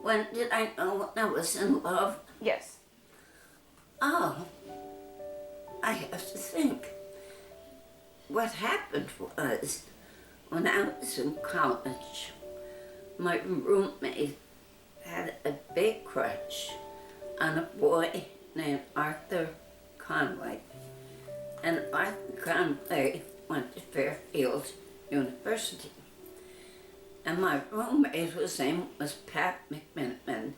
When did I know when I was in love? Yes. Oh, I have to think. What happened was, when I was in college, my roommate had a big crush on a boy named Arthur Conway. And Arthur Conway went to Fairfield University. And my roommate, whose name was Pat McMiniman,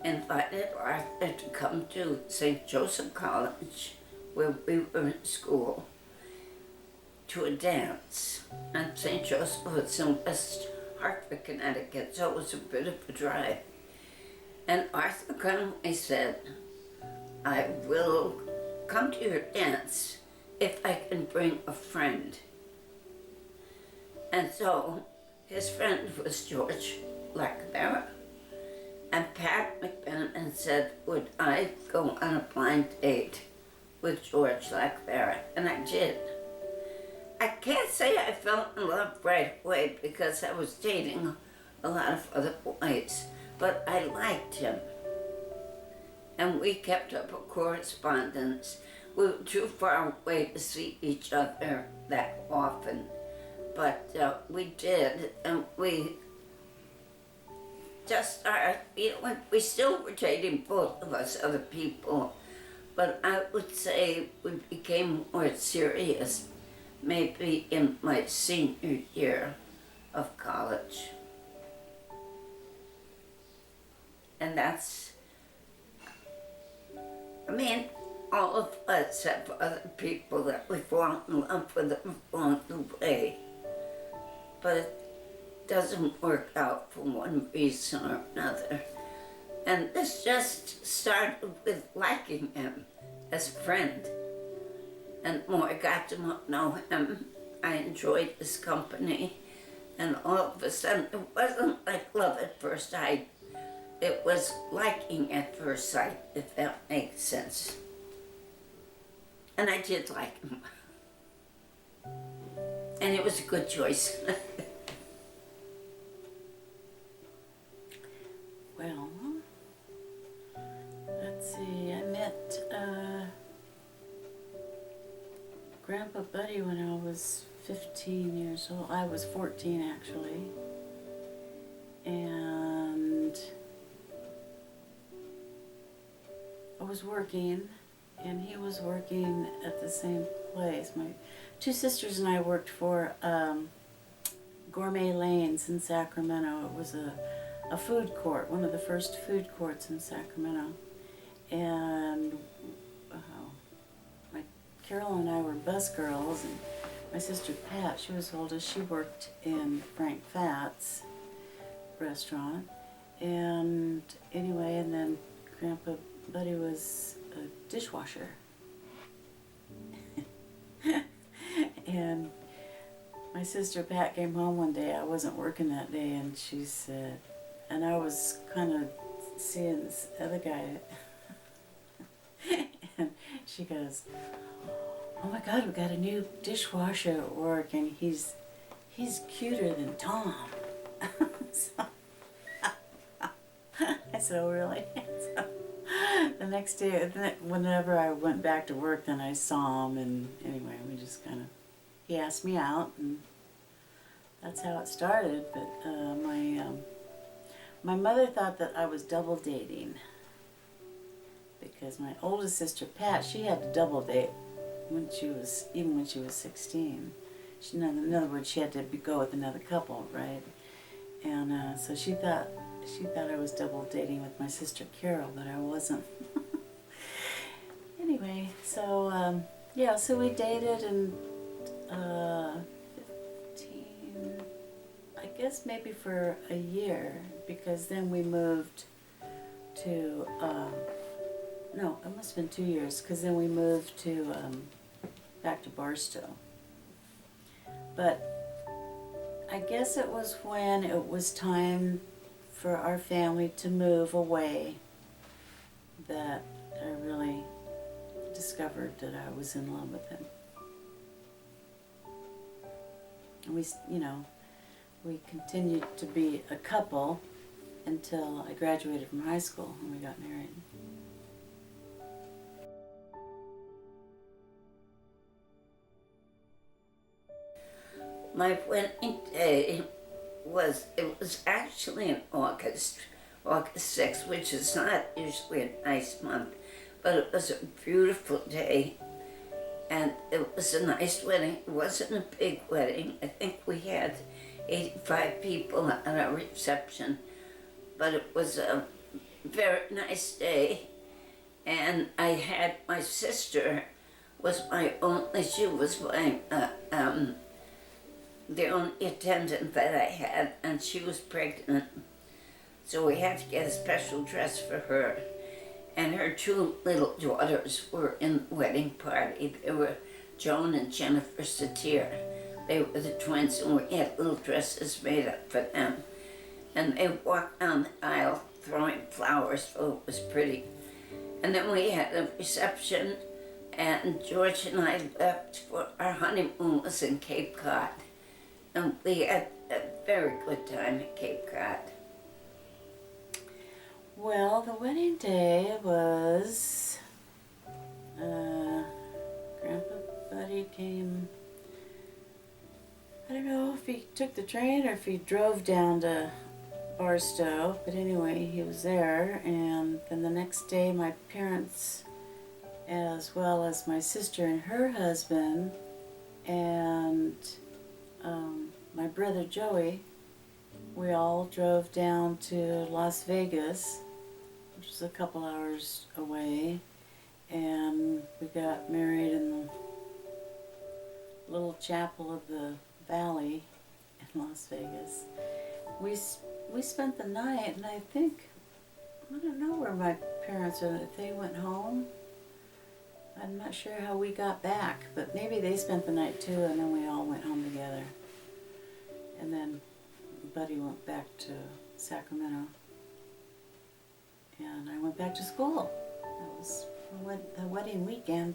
invited Arthur to come to St. Joseph College, where we were in school, to a dance. And St. Joseph was in West Hartford, Connecticut, so it was a bit of a drive. And Arthur Conway said, I will come to your dance if I can bring a friend. And so his friend was George Lacavera. And Pat McMiniman said, would I go on a blind date with George Lacavera? And I did. I can't say I fell in love right away because I was dating a lot of other boys, but I liked him. And we kept up a correspondence. We were too far away to see each other that often, but we did, and we just started, we still were dating, both of us, other people, but I would say we became more serious maybe in my senior year of college. And that's, I mean, all of us have other people that we fall in love with along the way, but it doesn't work out for one reason or another. And this just started with liking him as a friend. And the more I got to know him, I enjoyed his company. And all of a sudden, it wasn't like love at first sight. It was liking at first sight, if that makes sense. And I did like him. And it was a good choice. Well, let's see, I met Grandpa Buddy when I was 15 years old. I was 14 actually. And I was working, and he was working at the same place. My two sisters and I worked for Gourmet Lanes in Sacramento. It was a food court, one of the first food courts in Sacramento. And Carol and I were bus girls, and my sister Pat, she was oldest, she worked in Frank Fat's restaurant. And anyway, and then Grandpa Buddy was a dishwasher. And my sister Pat came home one day, I wasn't working that day, and she said, and I was kind of seeing this other guy, and she goes, oh my God, we got a new dishwasher at work, and he's cuter than Tom. So, I said, oh really? So, the next day, whenever I went back to work, then I saw him, and anyway, we just kind of, he asked me out, and that's how it started. But my mother thought that I was double dating, because my oldest sister Pat, she had to double date when she was 16. In other words, she had to go with another couple, right? And so she thought I was double dating with my sister Carol, but I wasn't. Anyway, so yeah, so we dated, and 15, I guess maybe for a year, because then we moved to, no, it must have been 2 years, because then we moved to, back to Barstow. But I guess it was when it was time for our family to move away that I really discovered that I was in love with him. And we continued to be a couple until I graduated from high school and we got married. My wedding day was actually in August 6th, which is not usually a nice month, but it was a beautiful day. And it was a nice wedding. It wasn't a big wedding. I think we had 85 people at our reception, but it was a very nice day. And I had my sister she was the only attendant that I had, and she was pregnant. So we had to get a special dress for her. And her two little daughters were in the wedding party. They were Joan and Jennifer Satir. They were the twins, and we had little dresses made up for them. And they walked down the aisle throwing flowers, so it was pretty. And then we had a reception, and George and I left for our honeymoon was in Cape Cod. And we had a very good time at Cape Cod. Well, the wedding day was, Grandpa Buddy came, I don't know if he took the train or if he drove down to Barstow, but anyway, he was there. And then the next day, my parents, as well as my sister and her husband, and my brother Joey, we all drove down to Las Vegas, which is a couple hours away, and we got married in the little chapel of the Valley in Las Vegas. We spent the night, and I don't know where my parents are. If they went home, I'm not sure how we got back, but maybe they spent the night too, and then we all went home together. And then Buddy went back to Sacramento, and I went back to school. That was a wedding weekend.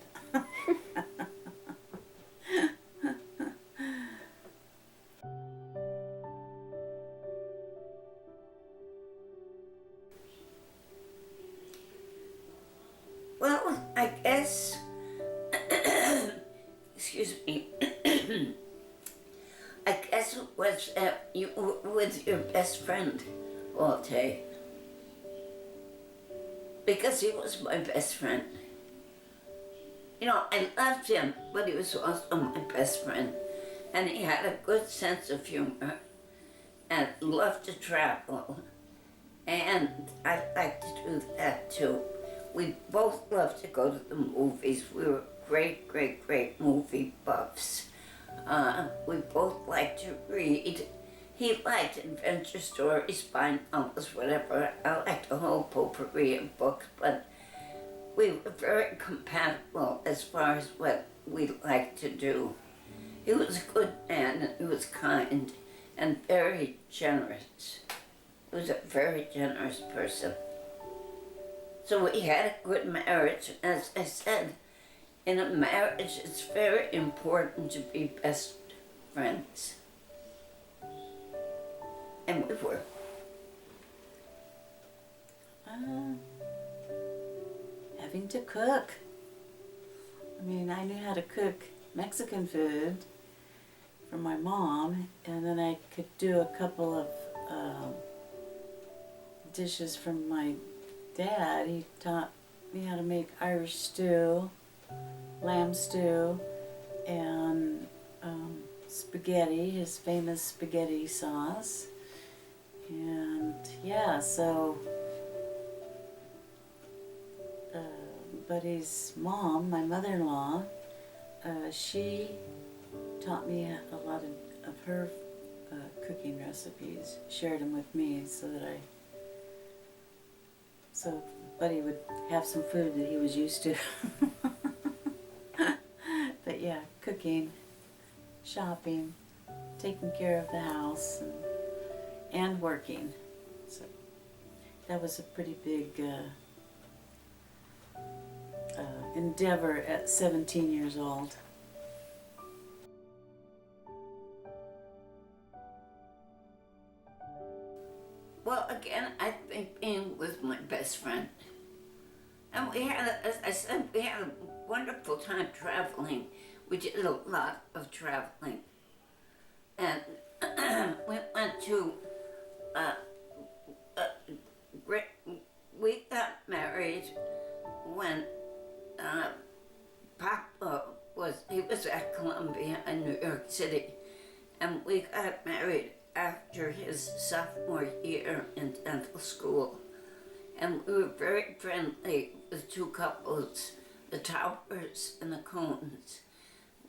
Well, I guess, excuse me, I guess it was you were with your best friend all day. Because he was my best friend. You know, I loved him, but he was also my best friend. And he had a good sense of humor and loved to travel. And I like to do that too. We both loved to go to the movies. We were great, great, great movie buffs. We both liked to read. He liked adventure stories, spy novels, whatever. I liked a whole potpourri of books, but we were very compatible as far as what we liked to do. He was a good man, and he was kind and very generous. He was a very generous person. So we had a good marriage. As I said, in a marriage, it's very important to be best friends. And we were. Having to cook. I mean, I knew how to cook Mexican food for my mom, and then I could do a couple of dishes from my dad. He taught me how to make Irish stew, lamb stew, and spaghetti, his famous spaghetti sauce. And yeah, so Buddy's mom, my mother-in-law, she taught me a lot of her cooking recipes, shared them with me so Buddy would have some food that he was used to. But yeah, cooking, shopping, taking care of the house, and working. So that was a pretty big endeavor at 17 years old. Well, again, I think being with my best friend. And we had, as I said, we had a wonderful time traveling. We did a lot of traveling. And we went to, uh, uh, we got married when Papa he was at Columbia in New York City. And we got married after his sophomore year in dental school. And we were very friendly with two couples, the Towers and the Cohns.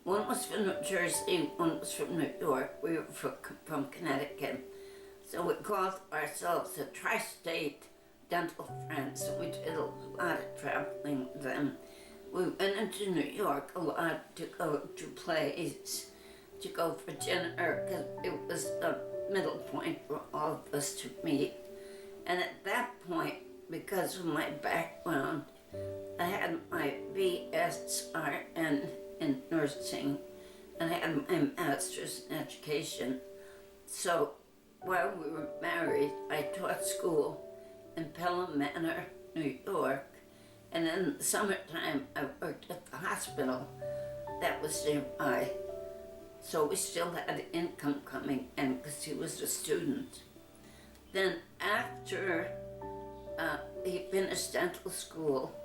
One was from New Jersey, one was from New York. We were from Connecticut. So we called ourselves the Tri-State Dental Friends, and we did a lot of traveling with them. We went into New York a lot to go to plays, to go for dinner, because it was a middle point for all of us to meet. And at that point, because of my background, I had my BSRN in nursing, and I had my master's in education. So while we were married, I taught school in Pelham Manor, New York, and in the summertime I worked at the hospital that was nearby. So we still had income coming in because he was a student. Then after he finished dental school,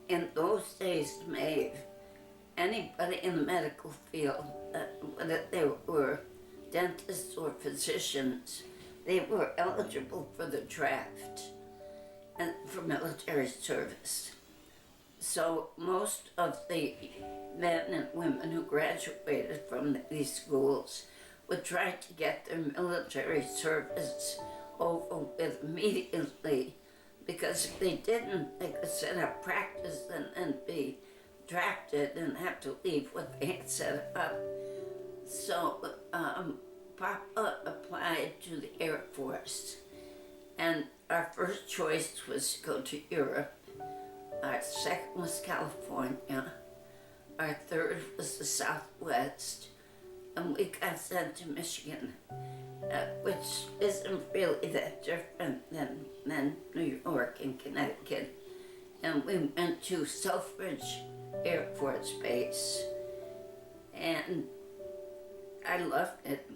in those days, Maeve, anybody in the medical field, whether they were dentists or physicians, they were eligible for the draft and for military service. So most of the men and women who graduated from these schools would try to get their military service over with immediately, because if they didn't, they could set up practice and be drafted and have to leave what they had set up. So Papa applied to the Air Force, and our first choice was to go to Europe. Our second was California. Our third was the Southwest, and we got sent to Michigan, which isn't really that different than New York and Connecticut. And we went to Selfridge Air Force Base, and I loved it.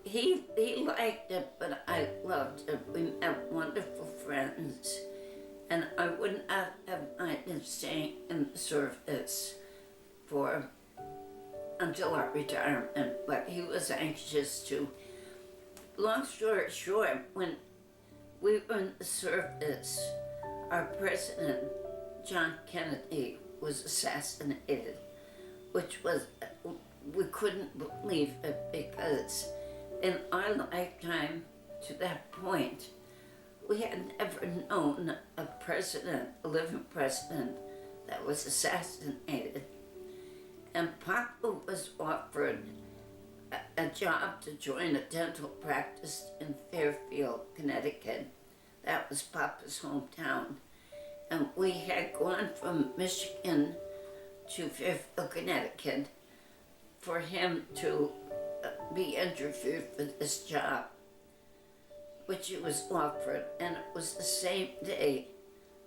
He liked it, but I loved it. We met wonderful friends, and I would not have minded staying in the service until our retirement, but he was anxious to. Long story short, when we were in the service, our president, John Kennedy, was assassinated, which was, we couldn't believe it, because in our lifetime to that point, we had never known a president, a living president, that was assassinated. And Papa was offered a job to join a dental practice in Fairfield, Connecticut. That was Papa's hometown. And we had gone from Michigan to Fairfield, Connecticut for him to be interviewed for this job, which he was offered. And it was the same day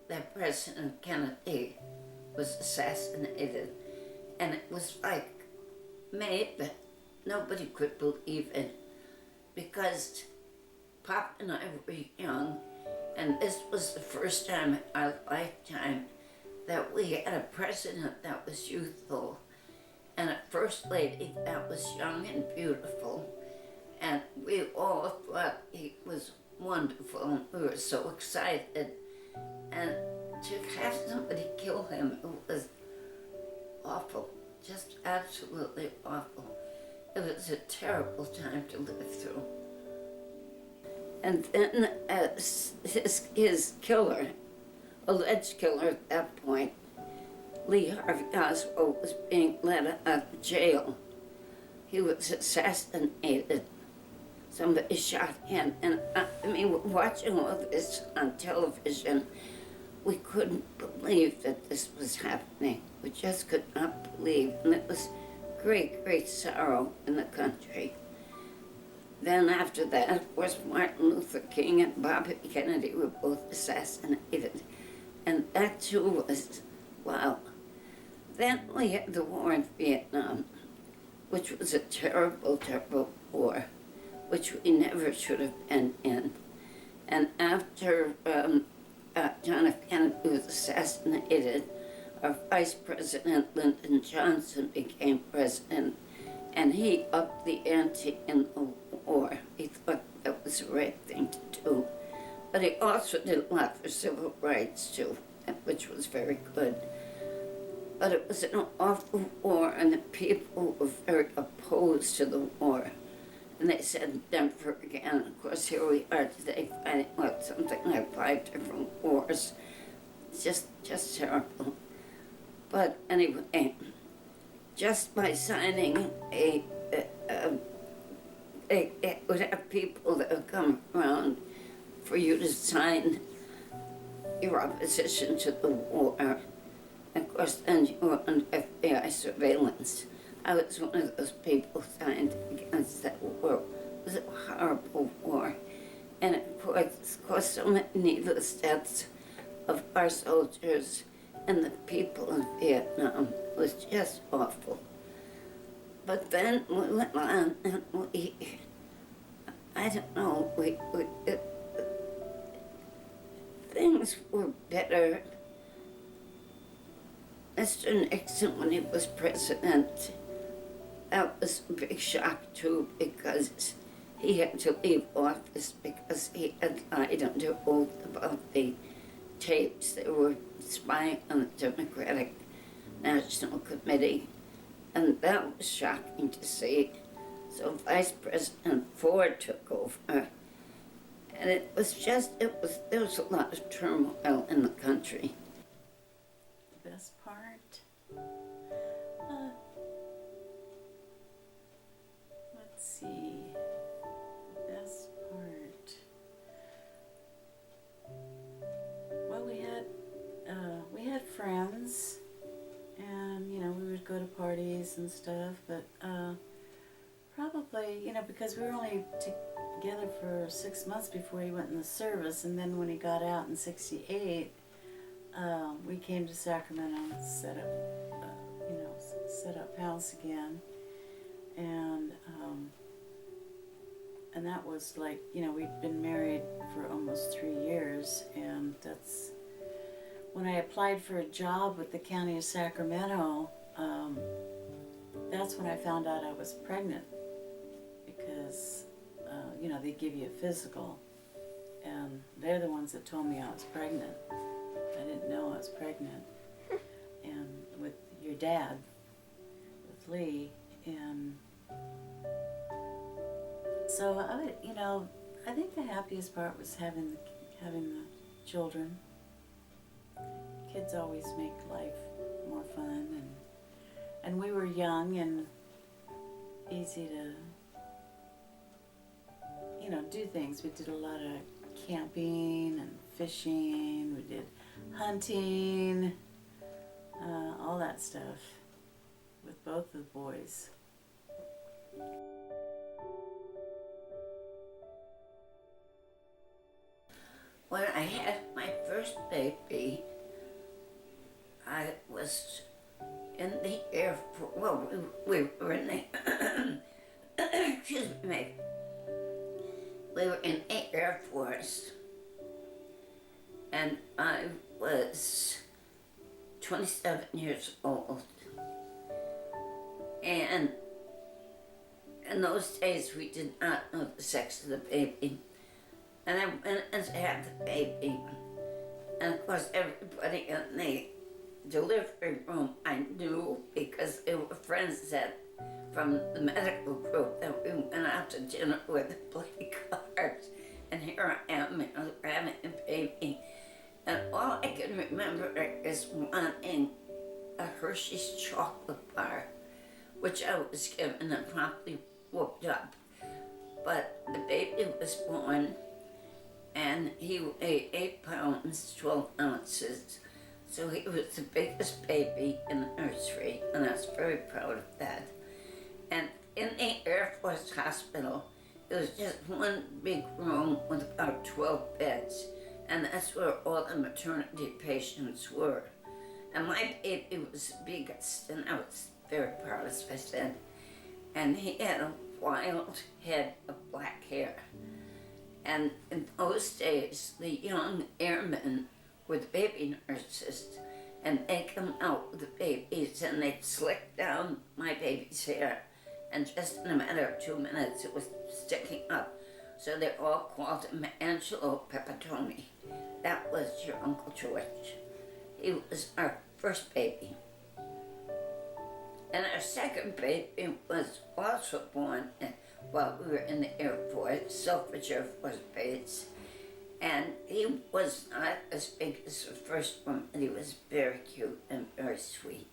that President Kennedy was assassinated. And it was like maybe nobody could believe it, because Pop and I were young, and this was the first time in our lifetime that we had a president that was youthful and a first lady that was young and beautiful. And we all thought he was wonderful, and we were so excited. And to have somebody kill him, it was awful, just absolutely awful. It was a terrible time to live through. And then his killer, alleged killer at that point, Lee Harvey Oswald, was being let out of jail. He was assassinated. Somebody shot him. And I mean, watching all this on television, we couldn't believe that this was happening. We just could not believe. And it was great, great sorrow in the country. Then after that, of course, Martin Luther King and Bobby Kennedy were both assassinated. And that too was, wow. Then we had the war in Vietnam, which was a terrible, terrible war, which we never should have been in. And after John F. Kennedy was assassinated, our Vice President Lyndon Johnson became president, and he upped the ante in the war. He thought that was the right thing to do. But he also did a lot for civil rights too, which was very good. But it was an awful war, and the people were very opposed to the war. And they said never again. Of course, here we are today fighting something like 5 different wars. It's just terrible. But anyway, just by signing it would have people that would come around for you to sign your opposition to the war. And of course, then you were under FBI surveillance. I was one of those people signed against that war. It was a horrible war. And it caused so many needless deaths of our soldiers and the people in Vietnam. It was just awful. But then we went on and I don't know, things were better. Mr. Nixon, when he was president, that was a big shock too, because he had to leave office because he had lied under oath about the tapes. They were spying on the Democratic National Committee, and that was shocking to see. So Vice President Ford took over, and there was a lot of turmoil in the country. The best part? Let's see. The best part. Well, we had friends, and we would go to parties and stuff, but probably because we were only together for 6 months before he went in the service, and then when he got out in '68, we came to Sacramento and set up house again, and that was like, we'd been married for almost 3 years, and that's when I applied for a job with the county of Sacramento. That's when I found out I was pregnant, because they give you a physical, and they're the ones that told me I was pregnant. I didn't know I was pregnant, and with your dad, with Lee, and so I think the happiest part was having the children. Kids always make life more fun, and we were young and easy to do things. We did a lot of camping and fishing. We did hunting, all that stuff with both the boys. When I had my first baby, I was in the Air Force. Well, we were in the excuse me. We were in the Air Force, and I was 27 years old. And in those days, we did not know the sex of the baby. And I went and had the baby. And of course, everybody in the delivery room I knew, because they were friends from the medical group that we went out to dinner with, play cards. And here I am, having a baby. And all I can remember is wanting a Hershey's chocolate bar, which I was given and promptly whooped up. But the baby was born, and he weighed 8 pounds, 12 ounces. So he was the biggest baby in the nursery, and I was very proud of that. And in the Air Force Hospital, it was just one big room with about 12 beds, and that's where all the maternity patients were. And my baby was the biggest, and I was very proud, as I said. And he had a wild head of black hair. And in those days, the young airmen were the baby nurses, and they come out with the babies and they'd slick down my baby's hair, and just in a matter of 2 minutes it was sticking up. So they all called him Angelo Pepitone. That was your Uncle George. He was our first baby. And our second baby was also born while we were in the Air Force, Selfridge Air Force Base. And he was not as big as the first one, but he was very cute and very sweet.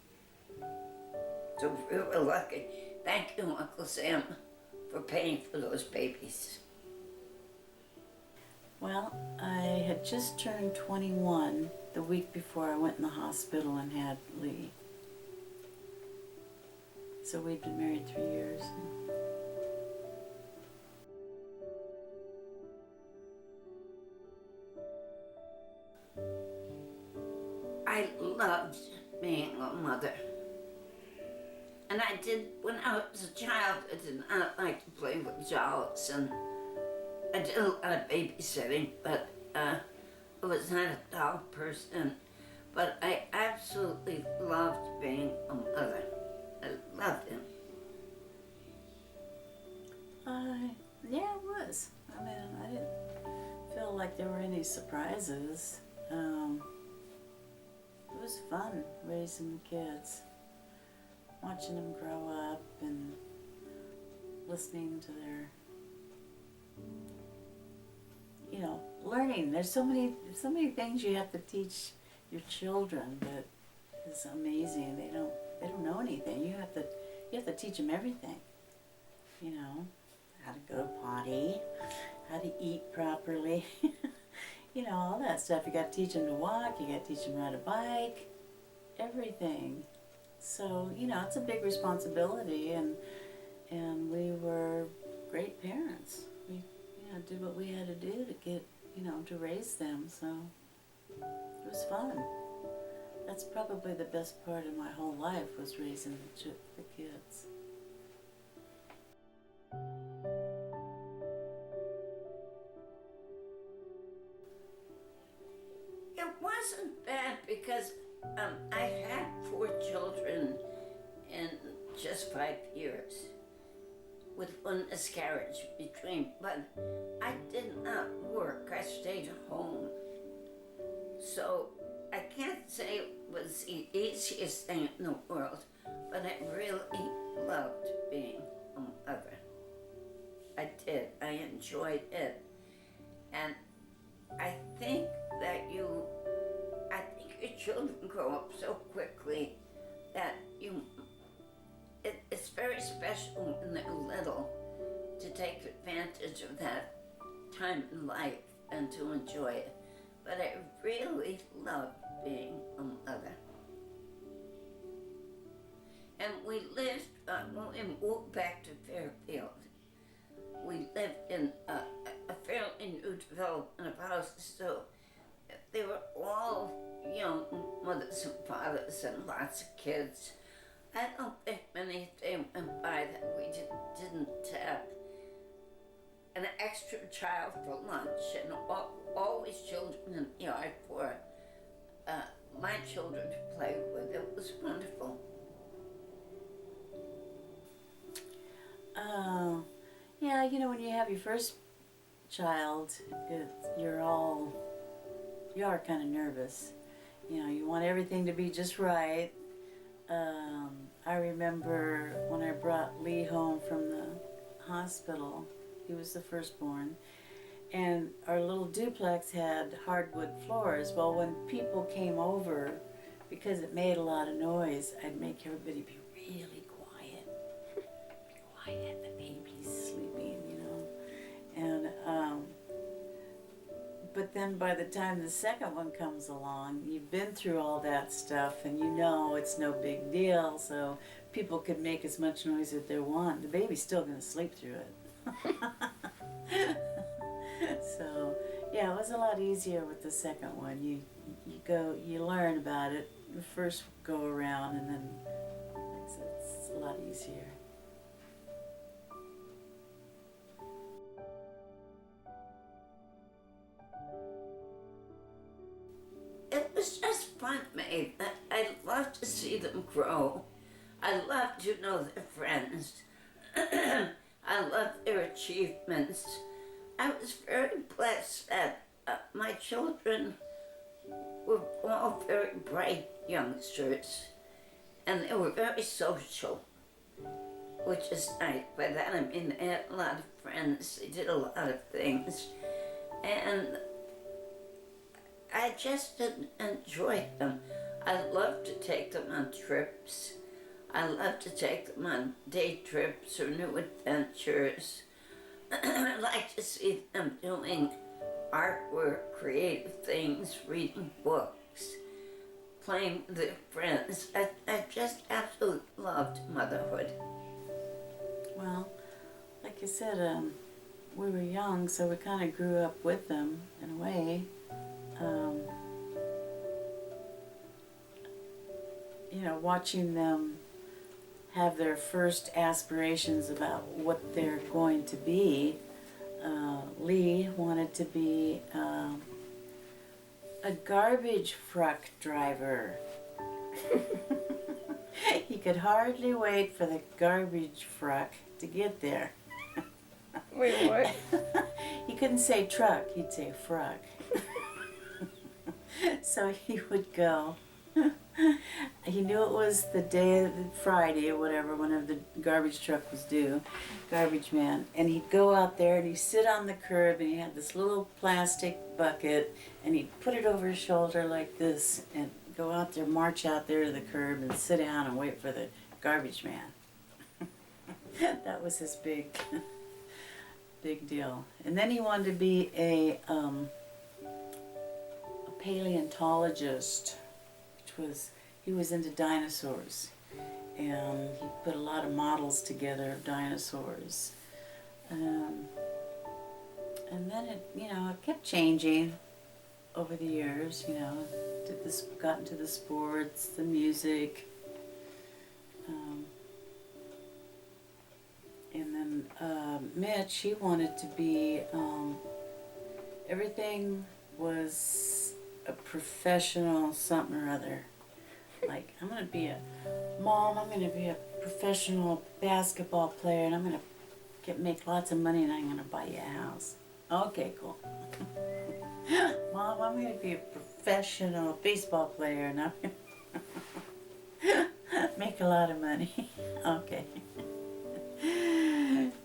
So we were lucky. Thank you, Uncle Sam, for paying for those babies. Well, I had just turned 21 the week before I went in the hospital and had Lee. So we'd been married 3 years. I loved being a mother. And I did, when I was a child, I did not like to play with dolls, and I did a lot of babysitting, but I was not a doll person. But I absolutely loved being a mother. I loved him. Yeah, it was. I mean, I didn't feel like there were any surprises. It was fun raising the kids, watching them grow up and listening to their, learning. There's so many things you have to teach your children that is amazing. They don't know anything. You have to teach them everything. How to go potty, how to eat properly, all that stuff. You got to teach them to walk, you got to teach them to ride a bike, everything. So, it's a big responsibility, and we were great parents. We, did what we had to do to get, to raise them, so it was fun. That's probably the best part of my whole life, was raising the kids. It wasn't bad because I had 4 children in just 5 years, with one miscarriage between. But I did not work. I stayed home. So I can't say it was the easiest thing in the world, but I really loved being a mother. I did. I enjoyed it. And I think that your children grow up so quickly that it's very special when they're little to take advantage of that time in life and to enjoy it. But I really loved being a mother. And we lived, when we moved back to Fairfield, we lived in a fairly new development of houses, so they were all young mothers and fathers and lots of kids. I don't think many days went by that we didn't have an extra child for lunch, and always children in the yard for my children to play with. It was wonderful. Yeah, when you have your first child, you are kind of nervous. You want everything to be just right. I remember when I brought Lee home from the hospital, he was the firstborn, and our little duplex had hardwood floors. Well, when people came over, because it made a lot of noise, I'd make everybody be really quiet. Be quiet, the baby's sleeping, And, but then by the time the second one comes along, you've been through all that stuff, and it's no big deal, so people could make as much noise as they want. The baby's still going to sleep through it. So, yeah, it was a lot easier with the second one. You learn about it the first go around, and then it's a lot easier. It was just fun, mate. I love to see them grow. I love to know their friends. I love their achievements. I was very blessed that my children were all very bright youngsters, and they were very social, which is nice. By that I mean they had a lot of friends, they did a lot of things, and I just enjoyed them. I love to take them on trips. I love to take them on day trips or new adventures. I like to see them doing artwork, creative things, reading books, playing with their friends. I just absolutely loved motherhood. Well, like you said, we were young, so we kind of grew up with them in a way. Um, watching them have their first aspirations about what they're going to be. Lee wanted to be a garbage truck driver. He could hardly wait for the garbage truck to get there. Wait, what? He couldn't say truck, he'd say fruck. So he would go. He knew it was the day of Friday or whatever, whenever the garbage truck was due, garbage man, and he'd go out there and he'd sit on the curb and he had this little plastic bucket and he'd put it over his shoulder like this and go out there, march out there to the curb and sit down and wait for the garbage man. That was his big deal. And then he wanted to be a paleontologist, he was into dinosaurs, and he put a lot of models together of dinosaurs. And then it kept changing over the years. Got into the sports, the music, and then Mitch, he wanted to be everything was a professional something or other. Like, I'm going to be a professional basketball player, and I'm going to make lots of money, and I'm going to buy you a house. Okay, cool. Mom, I'm going to be a professional baseball player, and I'm going to make a lot of money. Okay.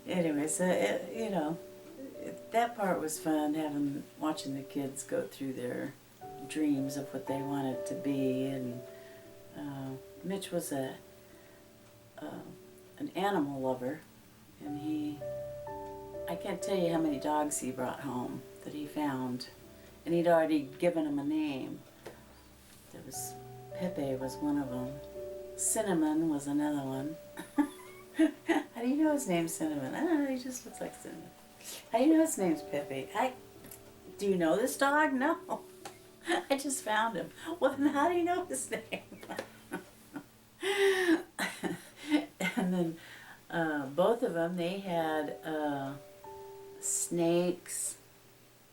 Anyway, so, that part was fun, watching the kids go through their dreams of what they wanted to be. And Mitch was an animal lover, and I can't tell you how many dogs he brought home that he found, and he'd already given them a name. Pepe was one of them. Cinnamon was another one. How do you know his name's Cinnamon? I don't know, he just looks like Cinnamon. How do you know his name's Pepe? Do you know this dog? No. I just found him. Well, then how do you know his name? And then both of them, they had snakes.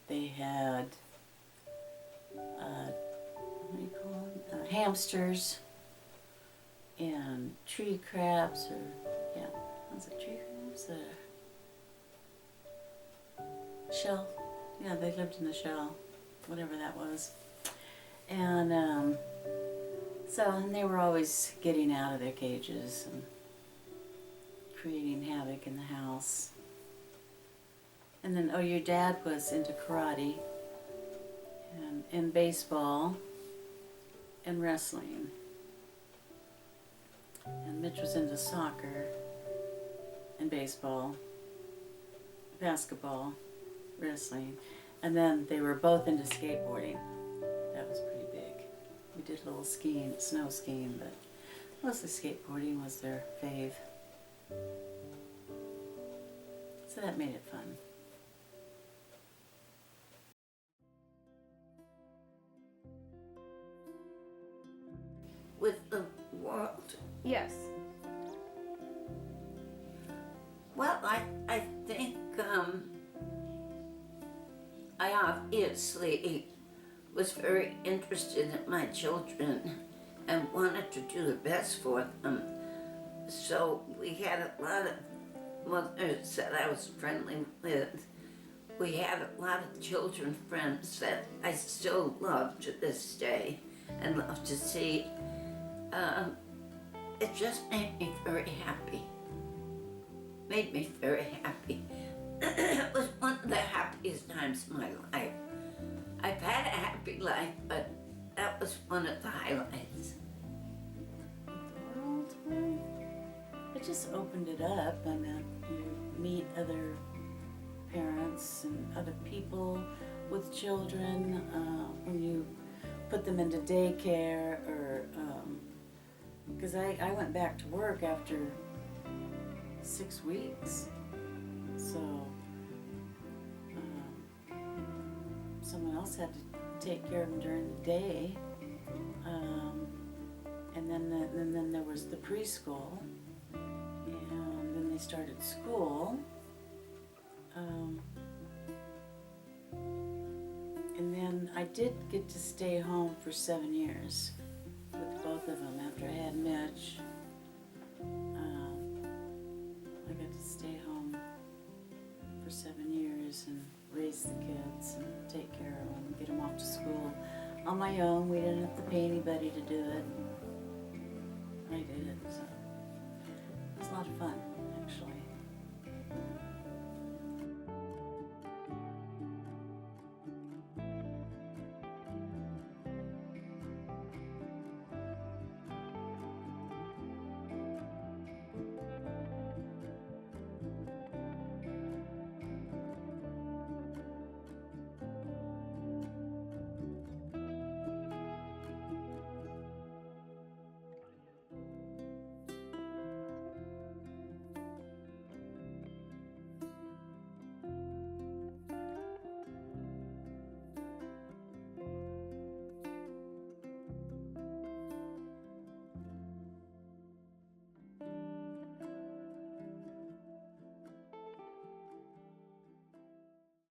They had, what do you call them? Hamsters. And tree crabs, was it tree crabs? Shell. Yeah, they lived in the shell, whatever that was. And and they were always getting out of their cages and creating havoc in the house. And then, your dad was into karate and baseball and wrestling. And Mitch was into soccer and baseball, basketball, wrestling. And then they were both into skateboarding. That was pretty big. We did a little skiing, snow skiing, but mostly skateboarding was their fave. So that made it fun. With the world. Yes. Well, I think I obviously was very interested in my children and wanted to do the best for them. So we had a lot of mothers that I was friendly with. We had a lot of children friends that I still love to this day and love to see. It just made me very happy. Made me very happy. It was one of the happiest times of my life. I've had a happy life, but that was one of the highlights. World, it just opened it up, and you meet other parents and other people with children when you put them into daycare, or because I went back to work after 6 weeks, so someone else had to take care of them during the day, and then there was the preschool, and then they started school, and then I did get to stay home for 7 years with both of them. After I had Mitch, I got to stay home for 7 years and raise the kids and take care of them, get them off to school on my own. We didn't have to pay anybody to do it. I did it, so it was a lot of fun.